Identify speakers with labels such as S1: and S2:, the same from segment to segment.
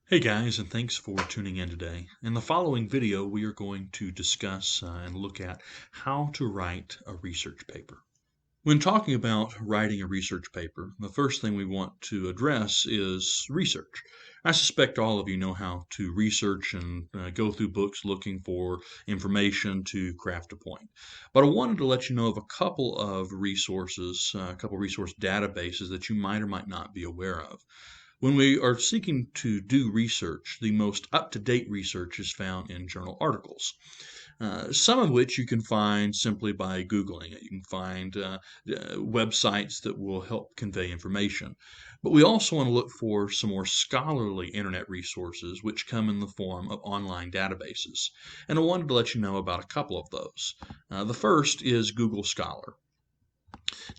S1: Hey guys, and thanks for tuning in today. In the following video, we are going to discuss and look at how to write a research paper. When talking about writing a research paper, the first thing we want to address is research. I suspect all of you know how to research and go through books looking for information to craft a point. But I wanted to let you know of a couple of resources, a couple resource databases that you might or might not be aware of. When we are seeking to do research, the most up-to-date research is found in journal articles, some of which you can find simply by Googling it. You can find websites that will help convey information. But we also want to look for some more scholarly internet resources, which come in the form of online databases. And I wanted to let you know about a couple of those. The first is Google Scholar.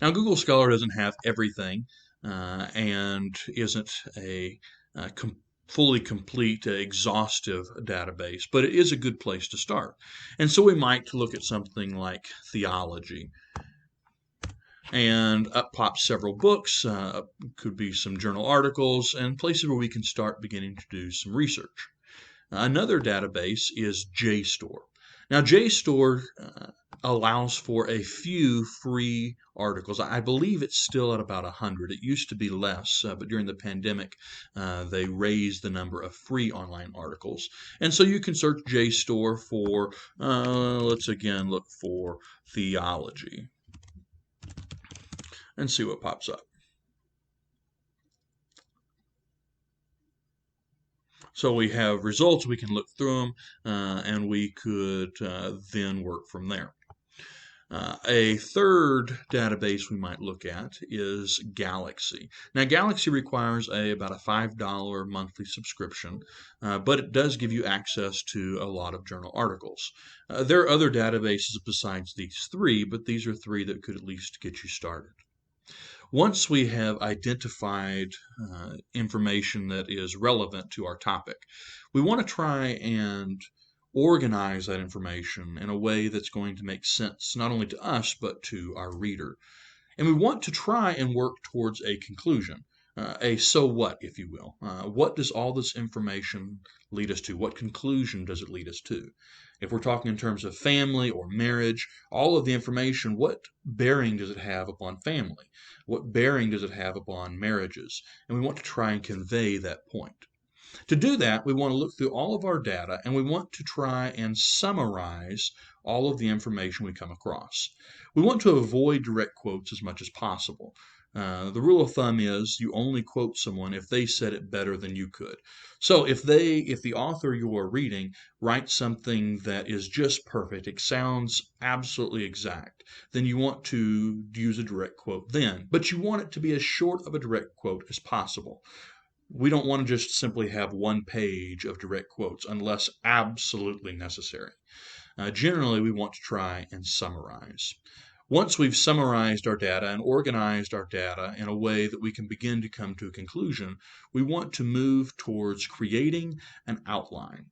S1: Now, Google Scholar doesn't have everything and isn't a fully complete, exhaustive database, but it is a good place to start. And so we might look at something like theology. And up pops several books, could be some journal articles, and places where we can start beginning to do some research. Another database is JSTOR. Now, JSTOR allows for a few free articles. I believe it's still at about 100. It used to be less, but during the pandemic, they raised the number of free online articles. And so you can search JSTOR for, let's again look for theology and see what pops up. So we have results, we can look through them, and we could then work from there. A third database we might look at is Galaxy. Now, Galaxy requires about a $5 monthly subscription, but it does give you access to a lot of journal articles. There are other databases besides these three, but these are three that could at least get you started. Once we have identified information that is relevant to our topic, we want to try and organize that information in a way that's going to make sense not only to us but to our reader. And we want to try and work towards a conclusion, a so what, if you will. What does all this information lead us to? What conclusion does it lead us to? If we're talking in terms of family or marriage, all of the information, what bearing does it have upon family? What bearing does it have upon marriages? And we want to try and convey that point. To do that, we want to look through all of our data and we want to try and summarize all of the information we come across. We want to avoid direct quotes as much as possible. The rule of thumb is you only quote someone if they said it better than you could. So if the author you are reading writes something that is just perfect, it sounds absolutely exact, then you want to use a direct quote then. But you want it to be as short of a direct quote as possible. We don't want to just simply have one page of direct quotes unless absolutely necessary. Generally, we want to try and summarize. Once we've summarized our data and organized our data in a way that we can begin to come to a conclusion, we want to move towards creating an outline.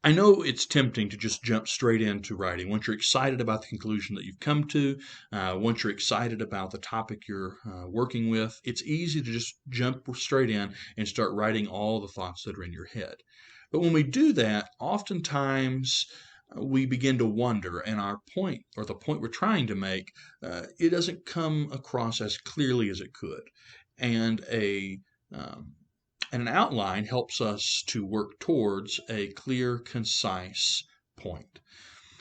S1: I know it's tempting to just jump straight into writing. Once you're excited about the conclusion that you've come to, once you're excited about the topic you're working with, it's easy to just jump straight in and start writing all the thoughts that are in your head. But when we do that, oftentimes we begin to wonder, and our point, or the point we're trying to make, it doesn't come across as clearly as it could. And an outline helps us to work towards a clear, concise point.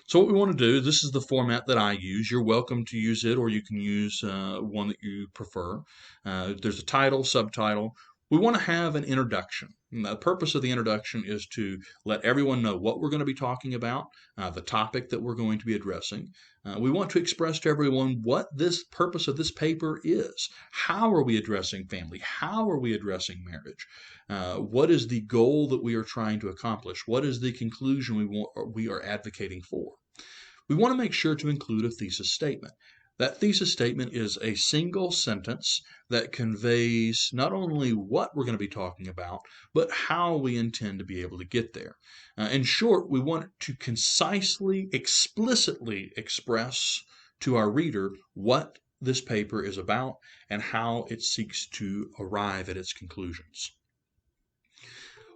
S1: So what we want to do, this is the format that I use. You're welcome to use it, or you can use one that you prefer. There's a title, subtitle. We want to have an introduction. And the purpose of the introduction is to let everyone know what we're going to be talking about, the topic that we're going to be addressing. We want to express to everyone what this purpose of this paper is. How are we addressing family? How are we addressing marriage? What is the goal that we are trying to accomplish? What is the conclusion we are advocating for? We want to make sure to include a thesis statement. That thesis statement is a single sentence that conveys not only what we're going to be talking about, but how we intend to be able to get there. In short, we want to concisely, explicitly express to our reader what this paper is about and how it seeks to arrive at its conclusions.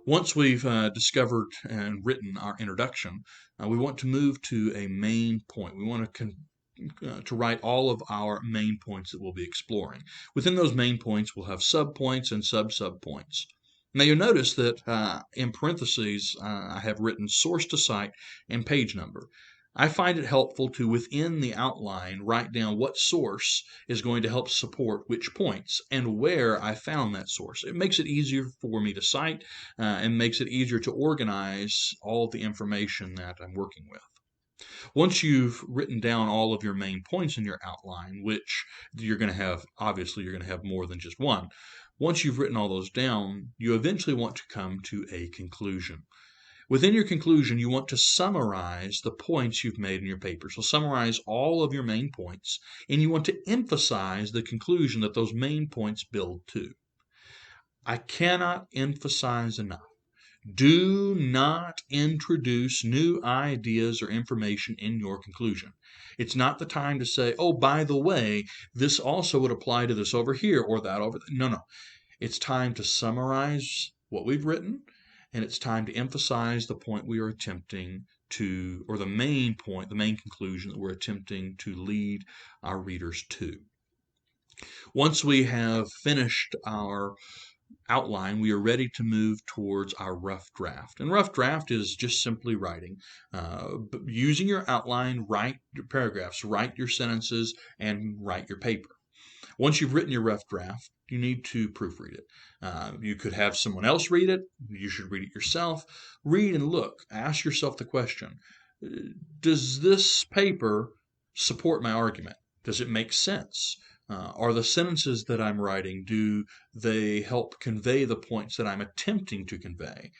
S1: Once we've discovered and written our introduction, we want to move to a main point. We want to write all of our main points that we'll be exploring. Within those main points, we'll have subpoints and sub-subpoints. Now you'll notice that in parentheses, I have written source to cite and page number. I find it helpful to, within the outline, write down what source is going to help support which points and where I found that source. It makes it easier for me to cite and makes it easier to organize all of the information that I'm working with. Once you've written down all of your main points in your outline, which you're going to have, obviously you're going to have more than just one. Once you've written all those down, you eventually want to come to a conclusion. Within your conclusion, you want to summarize the points you've made in your paper. So summarize all of your main points, and you want to emphasize the conclusion that those main points build to. I cannot emphasize enough. Do not introduce new ideas or information in your conclusion. It's not the time to say, oh, by the way, this also would apply to this over here or that over there. No. It's time to summarize what we've written, and it's time to emphasize the point we are attempting to, or the main point, the main conclusion that we're attempting to lead our readers to. Once we have finished our outline, we are ready to move towards our rough draft. And rough draft is just simply writing. Using your outline, write your paragraphs, write your sentences, and write your paper. Once you've written your rough draft, you need to proofread it. You could have someone else read it. You should read it yourself. Read and look. Ask yourself the question, does this paper support my argument? Does it make sense? Are the sentences that I'm writing, do they help convey the points that I'm attempting to convey?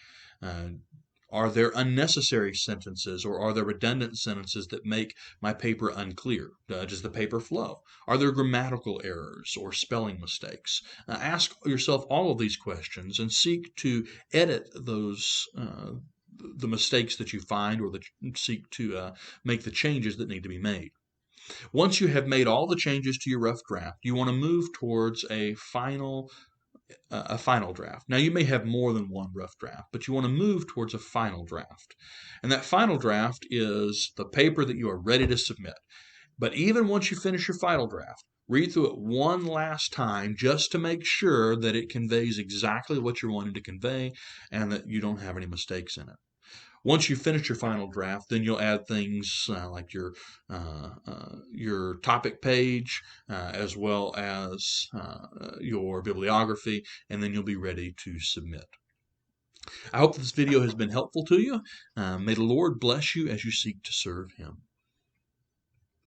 S1: Are there unnecessary sentences or are there redundant sentences that make my paper unclear? Does the paper flow? Are there grammatical errors or spelling mistakes? Ask yourself all of these questions and seek to edit those the mistakes that you find, or that seek to make the changes that need to be made. Once you have made all the changes to your rough draft, you want to move towards a final draft. Now, you may have more than one rough draft, but you want to move towards a final draft. And that final draft is the paper that you are ready to submit. But even once you finish your final draft, read through it one last time just to make sure that it conveys exactly what you're wanting to convey and that you don't have any mistakes in it. Once you finish your final draft, then you'll add things like your topic page, as well as your bibliography, and then you'll be ready to submit. I hope this video has been helpful to you. May the Lord bless you as you seek to serve Him.